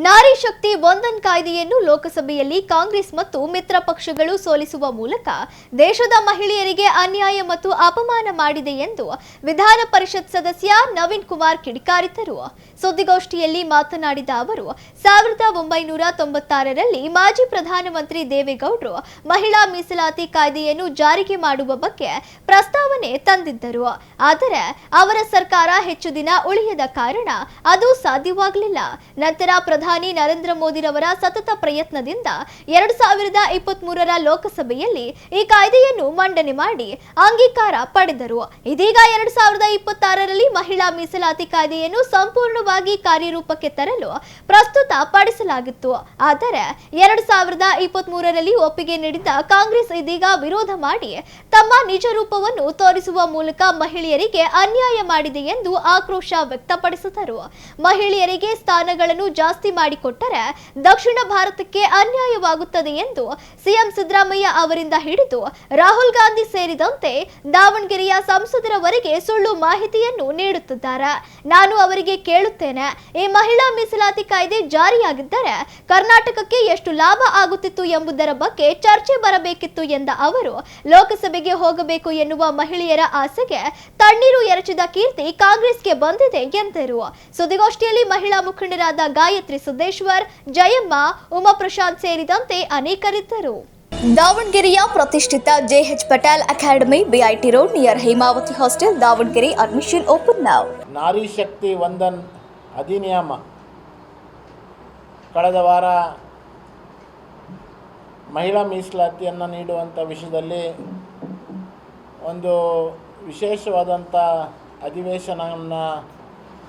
ನಾರಿ ಶಕ್ತಿ ವಂದನ್ ಕಾಯ್ದೆಯನ್ನು ಲೋಕಸಭೆಯಲ್ಲಿ ಕಾಂಗ್ರೆಸ್ ಮತ್ತು ಮಿತ್ರ ಪಕ್ಷಗಳು ಸೋಲಿಸುವ ಮೂಲಕ ದೇಶದ ಮಹಿಳೆಯರಿಗೆ ಅನ್ಯಾಯ ಮತ್ತು ಅಪಮಾನ ಮಾಡಿದೆ ಎಂದು ವಿಧಾನ ಪರಿಷತ್ ಸದಸ್ಯ ನವೀನ್ ಕುಮಾರ್ ಕಿಡಿಕಾರಿದರು. ಸುದ್ದಿಗೋಷ್ಠಿಯಲ್ಲಿ ಮಾತನಾಡಿದ ಅವರು 1996ರಲ್ಲಿ ಮಾಜಿ ಪ್ರಧಾನಮಂತ್ರಿ ದೇವೇಗೌಡರು ಮಹಿಳಾ ಮೀಸಲಾತಿ ಕಾಯ್ದೆಯನ್ನು ಜಾರಿಗೆ ಮಾಡುವ ಬಗ್ಗೆ ಪ್ರಸ್ತಾವನೆ ತಂದಿದ್ದರು. ಆದರೆ ಅವರ ಸರ್ಕಾರ ಹೆಚ್ಚು ದಿನ ಉಳಿಯದ ಕಾರಣ ಅದು ಸಾಧ್ಯವಾಗಲಿಲ್ಲ. ನಂತರ ಪ್ರಧಾನಿ ನರೇಂದ್ರ ಮೋದಿರವರ ಸತತ ಪ್ರಯತ್ನದಿಂದ 2023ರ ಲೋಕಸಭೆಯಲ್ಲಿ ಈ ಕಾಯ್ದೆಯನ್ನು ಮಂಡನೆ ಮಾಡಿ ಅಂಗೀಕಾರ ಪಡೆದರು. ಇದೀಗ 2026ರಲ್ಲಿ ಮಹಿಳಾ ಮೀಸಲಾತಿ ಕಾಯ್ದೆಯನ್ನು ಸಂಪೂರ್ಣವಾಗಿ ಕಾರ್ಯರೂಪಕ್ಕೆ ತರಲು ಪ್ರಸ್ತುತ ಪಡಿಸಲಾಗಿತ್ತು. ಆದರೆ 2023ರಲ್ಲಿ ಒಪ್ಪಿಗೆ ನೀಡಿದ್ದ ಕಾಂಗ್ರೆಸ್ ಇದೀಗ ವಿರೋಧ ಮಾಡಿ ತಮ್ಮ ನಿಜ ರೂಪವನ್ನು ತೋರಿಸುವ ಮೂಲಕ ಮಹಿಳೆಯರಿಗೆ ಅನ್ಯಾಯ ಮಾಡಿದೆ ಎಂದು ಆಕ್ರೋಶ ವ್ಯಕ್ತಪಡಿಸಿದರು. ಮಹಿಳೆಯರಿಗೆ ಸ್ಥಾನಗಳನ್ನು ಜಾಸ್ತಿ ಮಾಡಿಕೊಟ್ಟರೆ ದಕ್ಷಿಣ ಭಾರತಕ್ಕೆ ಅನ್ಯಾಯವಾಗುತ್ತದೆ ಎಂದು ಸಿಎಂ ಸಿದ್ದರಾಮಯ್ಯ ಅವರಿಂದ ಹಿಡಿದು ರಾಹುಲ್ ಗಾಂಧಿ ಸೇರಿದಂತೆ ದಾವಣಗೆರೆಯ ಸಂಸದರವರೆಗೆ ಸುಳ್ಳು ಮಾಹಿತಿಯನ್ನು ನೀಡುತ್ತಿದ್ದಾರೆ. ನಾನು ಅವರಿಗೆ ಕೇಳುತ್ತೇನೆ, ಈ ಮಹಿಳಾ ಮೀಸಲಾತಿ ಕಾಯ್ದೆ ಜಾರಿಯಾಗಿದ್ದರೆ ಕರ್ನಾಟಕಕ್ಕೆ ಎಷ್ಟು ಲಾಭ ಆಗುತ್ತಿತ್ತು ಎಂಬುದರ ಬಗ್ಗೆ ಚರ್ಚೆ ಬರಬೇಕಿತ್ತು ಎಂದ ಅವರು, ಲೋಕಸಭೆಗೆ ಹೋಗಬೇಕು ಎನ್ನುವ ಮಹಿಳೆಯರ ಆಸೆಗೆ ತಣ್ಣೀರು ಎರಚಿದ ಕೀರ್ತಿ ಕಾಂಗ್ರೆಸ್ಗೆ ಬಂದಿದೆ ಎಂದರು. ಸುದ್ದಿಗೋಷ್ಠಿಯಲ್ಲಿ ಮಹಿಳಾ ಮುಖಂಡರಾದ ಗಾಯತ್ರಿ ಸಿದ್ದೇಶ್ವರ್, ಜಯಮ್ಮ, ಉಮಾ ಪ್ರಶಾಂತ್ ಸೇರಿದಂತೆ ಅನೇಕರಿದ್ದರು. ದಾವಣಗೆರೆಯ ಪ್ರತಿಷ್ಠಿತ JH Patel academy, BIT road near Hemavathi hostel, Davanagere. Admission open now. Nari Shakti Vandan ಅಧಿನಿಯಮ ಕಳೆದ ವಾರ ಮಹಿಳಾ ಮೀಸಲಾತಿಯನ್ನು ನೀಡುವಂಥ ವಿಷಯದಲ್ಲಿ ಒಂದು ವಿಶೇಷವಾದಂಥ ಅಧಿವೇಶನವನ್ನು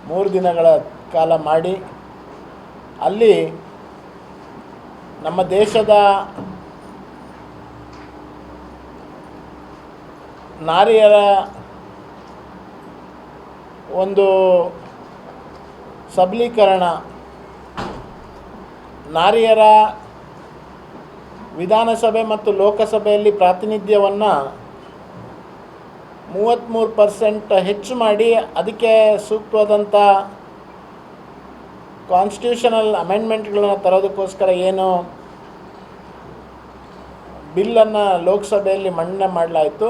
3 ದಿನಗಳ ಕಾಲ ಮಾಡಿ ಅಲ್ಲಿ ನಮ್ಮ ದೇಶದ ನಾರಿಯರ ಒಂದು ಸಬಲೀಕರಣ, ನಾರಿಯರ ವಿಧಾನಸಭೆ ಮತ್ತು ಲೋಕಸಭೆಯಲ್ಲಿ ಪ್ರಾತಿನಿಧ್ಯವನ್ನು 33% ಹೆಚ್ಚು ಮಾಡಿ ಅದಕ್ಕೆ ಸೂಕ್ತವಾದಂಥ ಕಾನ್ಸ್ಟಿಟ್ಯೂಷನಲ್ ಅಮೆಂಡ್ಮೆಂಟ್ಗಳನ್ನು ತರೋದಕ್ಕೋಸ್ಕರ ಏನು ಬಿಲ್ಲನ್ನು ಲೋಕಸಭೆಯಲ್ಲಿ ಮಂಡನೆ ಮಾಡಲಾಯಿತು,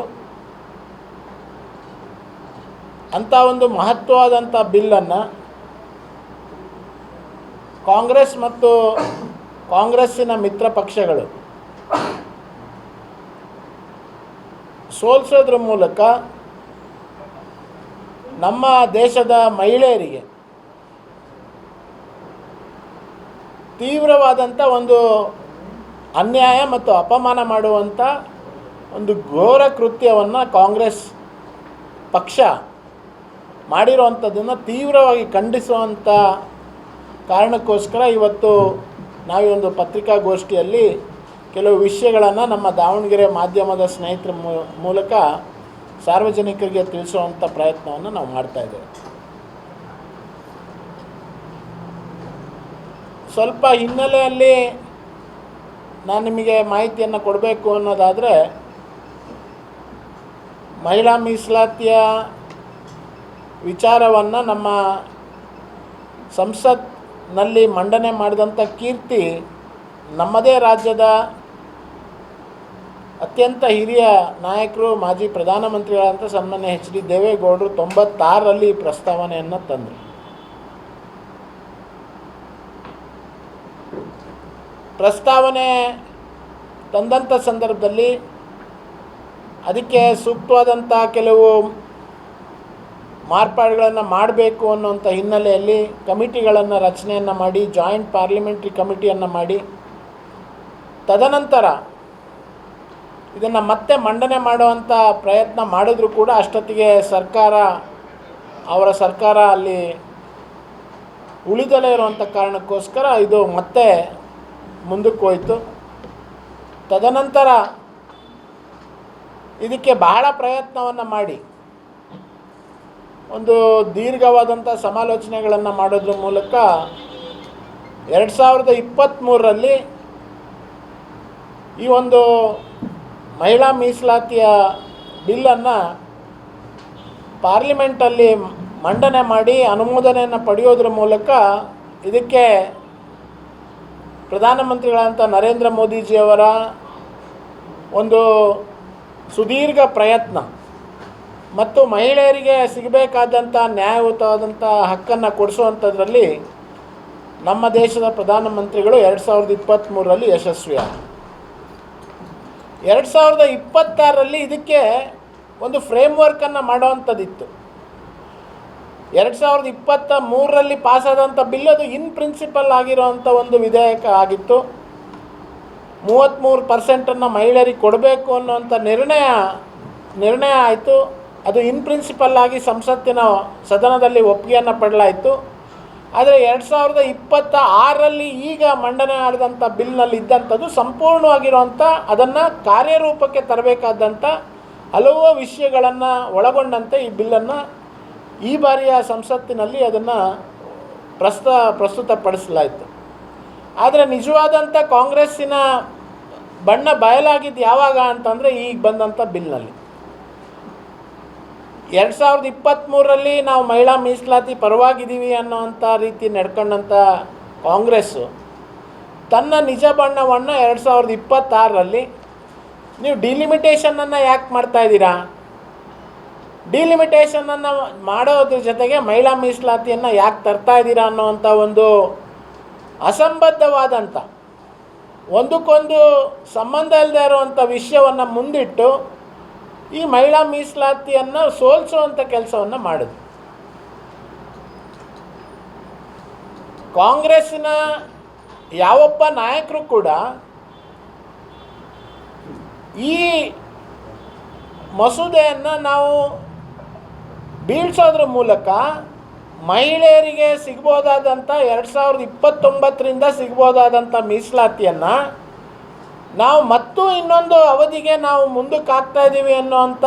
ಅಂಥ ಒಂದು ಮಹತ್ವವಾದಂಥ ಬಿಲ್ಲನ್ನು ಕಾಂಗ್ರೆಸ್ ಮತ್ತು ಕಾಂಗ್ರೆಸ್ಸಿನ ಮಿತ್ರ ಪಕ್ಷಗಳು ಸೋಲಿಸೋದ್ರ ಮೂಲಕ ನಮ್ಮ ದೇಶದ ಮಹಿಳೆಯರಿಗೆ ತೀವ್ರವಾದಂಥ ಒಂದು ಅನ್ಯಾಯ ಮತ್ತು ಅಪಮಾನ ಮಾಡುವಂಥ ಒಂದು ಘೋರ ಕೃತ್ಯವನ್ನು ಕಾಂಗ್ರೆಸ್ ಪಕ್ಷ ಮಾಡಿರುವಂಥದ್ದನ್ನು ತೀವ್ರವಾಗಿ ಖಂಡಿಸುವಂಥ ಕಾರಣಕ್ಕೋಸ್ಕರ ಇವತ್ತು ನಾವು ಒಂದು ಪತ್ರಿಕಾಗೋಷ್ಠಿಯಲ್ಲಿ ಕೆಲವು ವಿಷಯಗಳನ್ನು ನಮ್ಮ ದಾವಣಗೆರೆ ಮಾಧ್ಯಮದ ಸ್ನೇಹಿತರ ಮೂಲಕ ಸಾರ್ವಜನಿಕರಿಗೆ ತಿಳಿಸುವಂಥ ಪ್ರಯತ್ನವನ್ನು ನಾವು ಮಾಡ್ತಾಯಿದ್ದೇವೆ. ಸ್ವಲ್ಪ ಹಿನ್ನೆಲೆಯಲ್ಲಿ ನಾನು ನಿಮಗೆ ಮಾಹಿತಿಯನ್ನು ಕೊಡಬೇಕು ಅನ್ನೋದಾದರೆ, ಮಹಿಳಾ ಮೀಸಲಾತಿಯ ವಿಚಾರವನ್ನು ನಮ್ಮ ಸಂಸತ್ನಲ್ಲಿ ಮಂಡನೆ ಮಾಡಿದಂಥ ಕೀರ್ತಿ ನಮ್ಮದೇ ರಾಜ್ಯದ ಅತ್ಯಂತ ಹಿರಿಯ ನಾಯಕರು, ಮಾಜಿ ಪ್ರಧಾನಮಂತ್ರಿಗಳಂತ ಸನ್ಮಾನ್ಯ HD ದೇವೇಗೌಡರು 96ರಲ್ಲಿ ಪ್ರಸ್ತಾವನೆಯನ್ನು ತಂದರು. ಪ್ರಸ್ತಾವನೆ ತಂದಂಥ ಸಂದರ್ಭದಲ್ಲಿ ಅದಕ್ಕೆ ಸೂಕ್ತವಾದಂಥ ಕೆಲವು ಮಾರ್ಪಾಡುಗಳನ್ನು ಮಾಡಬೇಕು ಅನ್ನುವಂಥ ಹಿನ್ನೆಲೆಯಲ್ಲಿ ಕಮಿಟಿಗಳನ್ನು ರಚನೆಯನ್ನು ಮಾಡಿ, ಜಾಯಿಂಟ್ ಪಾರ್ಲಿಮೆಂಟ್ರಿ ಕಮಿಟಿಯನ್ನು ಮಾಡಿ, ತದನಂತರ ಇದನ್ನು ಮತ್ತೆ ಮಂಡನೆ ಮಾಡುವಂಥ ಪ್ರಯತ್ನ ಮಾಡಿದ್ರು ಕೂಡ ಅಷ್ಟೊತ್ತಿಗೆ ಅವರ ಸರ್ಕಾರ ಅಲ್ಲಿ ಉಳಿದಲೇ ಇರುವಂಥ ಕಾರಣಕ್ಕೋಸ್ಕರ ಇದು ಮತ್ತೆ ಮುಂದಕ್ಕೆ ಹೋಯಿತು. ತದನಂತರ ಇದಕ್ಕೆ ಬಹಳ ಪ್ರಯತ್ನವನ್ನು ಮಾಡಿ ಒಂದು ದೀರ್ಘವಾದಂಥ ಸಮಾಲೋಚನೆಗಳನ್ನು ಮಾಡೋದ್ರ ಮೂಲಕ 2023ರಲ್ಲಿ ಈ ಒಂದು ಮಹಿಳಾ ಮೀಸಲಾತಿಯ ಬಿಲ್ಲನ್ನು ಪಾರ್ಲಿಮೆಂಟಲ್ಲಿ ಮಂಡನೆ ಮಾಡಿ ಅನುಮೋದನೆಯನ್ನು ಪಡೆಯೋದ್ರ ಮೂಲಕ ಇದಕ್ಕೆ ಪ್ರಧಾನಮಂತ್ರಿಗಳಂಥ ನರೇಂದ್ರ ಮೋದಿಜಿಯವರ ಒಂದು ಸುದೀರ್ಘ ಪ್ರಯತ್ನ ಮತ್ತು ಮಹಿಳೆಯರಿಗೆ ಸಿಗಬೇಕಾದಂಥ ನ್ಯಾಯಯುತವಾದಂಥ ಹಕ್ಕನ್ನು ಕೊಡಿಸುವಂಥದ್ರಲ್ಲಿ ನಮ್ಮ ದೇಶದ ಪ್ರಧಾನಮಂತ್ರಿಗಳು 2023ರಲ್ಲಿ ಯಶಸ್ವಿಯಾದರು. 2026ರಲ್ಲಿ ಇದಕ್ಕೆ ಒಂದು ಫ್ರೇಮ್ವರ್ಕನ್ನು ಮಾಡೋವಂಥದ್ದಿತ್ತು. 2023ರಲ್ಲಿ ಪಾಸಾದಂಥ ಬಿಲ್ ಅದು ಇನ್ ಪ್ರಿನ್ಸಿಪಲ್ ಆಗಿರೋವಂಥ ಒಂದು ವಿಧೇಯಕ ಆಗಿತ್ತು. 33% ಮಹಿಳೆಯರಿಗೆ ಕೊಡಬೇಕು ಅನ್ನುವಂಥ ನಿರ್ಣಯ ಆಯಿತು. ಅದು ಇನ್ ಪ್ರಿನ್ಸಿಪಲ್ ಆಗಿ ಸಂಸತ್ತಿನ ಸದನದಲ್ಲಿ ಒಪ್ಪಿಗೆಯನ್ನು ಪಡೆಯಲಾಯಿತು. ಆದರೆ 2026ರಲ್ಲಿ ಈಗ ಮಂಡನೆ ಆಡಿದಂಥ ಬಿಲ್ನಲ್ಲಿ ಇದ್ದಂಥದ್ದು ಸಂಪೂರ್ಣವಾಗಿರುವಂಥ ಅದನ್ನು ಕಾರ್ಯರೂಪಕ್ಕೆ ತರಬೇಕಾದಂಥ ಹಲವು ವಿಷಯಗಳನ್ನು ಒಳಗೊಂಡಂತೆ ಈ ಬಿಲ್ಲನ್ನು ಈ ಬಾರಿಯ ಸಂಸತ್ತಿನಲ್ಲಿ ಅದನ್ನು ಪ್ರಸ್ತುತಪಡಿಸಲಾಯಿತು. ಆದರೆ ನಿಜವಾದಂಥ ಕಾಂಗ್ರೆಸ್ಸಿನ ಬಣ್ಣ ಬಯಲಾಗಿದ್ದು ಯಾವಾಗ ಅಂತಂದರೆ ಈಗ ಬಂದಂಥ ಬಿಲ್ನಲ್ಲಿ. 2023ರಲ್ಲಿ ನಾವು ಮಹಿಳಾ ಮೀಸಲಾತಿ ಪರವಾಗಿದ್ದೀವಿ ಅನ್ನೋವಂಥ ರೀತಿ ನಡ್ಕೊಂಡಂಥ ಕಾಂಗ್ರೆಸ್ಸು ತನ್ನ ನಿಜ ಬಣ್ಣವನ್ನು 2026ರಲ್ಲಿ ನೀವು ಡಿಲಿಮಿಟೇಷನನ್ನು ಯಾಕೆ ಮಾಡ್ತಾಯಿದ್ದೀರಾ, ಡಿಲಿಮಿಟೇಷನನ್ನು ಮಾಡೋದ್ರ ಜೊತೆಗೆ ಮಹಿಳಾ ಮೀಸಲಾತಿಯನ್ನು ಯಾಕೆ ತರ್ತಾಯಿದ್ದೀರಾ ಅನ್ನೋವಂಥ ಒಂದು ಅಸಂಬದ್ಧವಾದಂಥ ಒಂದಕ್ಕೊಂದು ಸಂಬಂಧ ಇಲ್ಲದೆ ಇರುವಂಥ ವಿಷಯವನ್ನು ಮುಂದಿಟ್ಟು ಈ ಮಹಿಳಾ ಮೀಸಲಾತಿಯನ್ನು ಸೋಲಿಸುವಂಥ ಕೆಲಸವನ್ನು ಮಾಡಿದ್ರು. ಕಾಂಗ್ರೆಸ್ಸಿನ ಯಾವೊಬ್ಬ ನಾಯಕರು ಕೂಡ ಈ ಮಸೂದೆಯನ್ನು ನಾವು ಬೀಳ್ಸೋದ್ರ ಮೂಲಕ ಮಹಿಳೆಯರಿಗೆ ಸಿಗ್ಬೋದಾದಂಥ 2029ರಿಂದ ಸಿಗ್ಬೋದಾದಂಥ ಮೀಸಲಾತಿಯನ್ನು ನಾವು ಮತ್ತೂ ಇನ್ನೊಂದು ಅವಧಿಗೆ ನಾವು ಮುಂದಕ್ಕೆ ಹಾಕ್ತಾಯಿದ್ದೀವಿ ಅನ್ನೋವಂಥ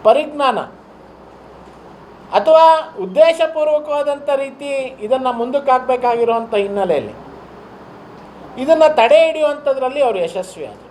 ಪರಿಜ್ಞಾನ ಅಥವಾ ಉದ್ದೇಶಪೂರ್ವಕವಾದಂಥ ರೀತಿ ಇದನ್ನು ಮುಂದಕ್ಕೆ ಹಾಕಬೇಕಾಗಿರುವಂಥ ಹಿನ್ನೆಲೆಯಲ್ಲಿ ಇದನ್ನು ತಡೆ ಹಿಡಿಯುವಂಥದ್ರಲ್ಲಿ ಅವರು ಯಶಸ್ವಿಯಾದರು.